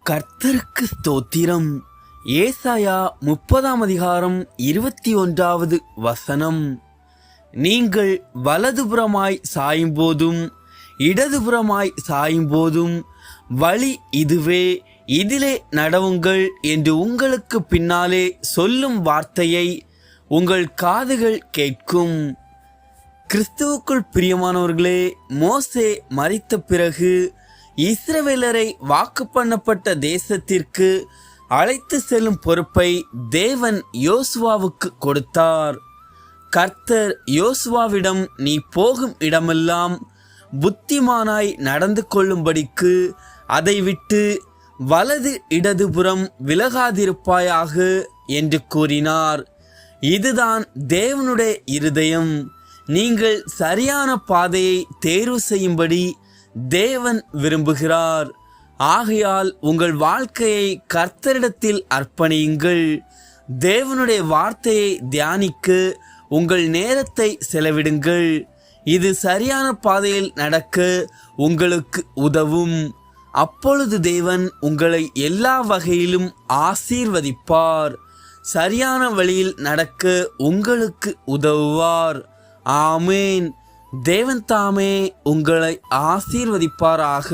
கர்த்தருக்கு ஸ்தோத்திரம். ஏசாயா 30 அதிகாரம் 21 வசனம். நீங்கள் வலதுபுறமாய் சாயும் போதும் இடதுபுறமாய் சாயும் போதும் வழி இதுவே, இதிலே நடவுங்கள் என்று உங்களுக்கு பின்னாலே சொல்லும் வார்த்தையை உங்கள் காதுகள் கேட்கும். கிறிஸ்துவுக்குள் பிரியமானவர்களே, மோசே மரித்த பிறகு இஸ்ரவேலரை வாக்கு பண்ணப்பட்ட தேசத்திற்கு அழைத்து செல்லும் பொறுப்பை தேவன் யோசுவாவுக்கு கொடுத்தார். கர்த்தர் யோசுவாவிடம், நீ போகும் இடமெல்லாம் புத்திமானாய் நடந்து கொள்ளும்படிக்கு அதை விட்டு வலது இடதுபுறம் விலகாதிருப்பாயாக என்று கூறினார். இதுதான் தேவனுடைய இருதயம். நீங்கள் சரியான பாதையை தேர்வு செய்யும்படி தேவன் விரும்புகிறார். ஆகையால் உங்கள் வாழ்க்கையை கர்த்தரிடத்தில் அர்ப்பணியுங்கள். தேவனுடைய வார்த்தையை தியானிக்க உங்கள் நேரத்தை செலவிடுங்கள். இது சரியான பாதையில் நடக்க உங்களுக்கு உதவும். அப்பொழுது தேவன் உங்களை எல்லா வகையிலும் ஆசீர்வதிப்பார். சரியான வழியில் நடக்க உங்களுக்கு உதவுவார். ஆமேன். தேவன் தாமே உங்களை ஆசீர்வதிப்பாராக.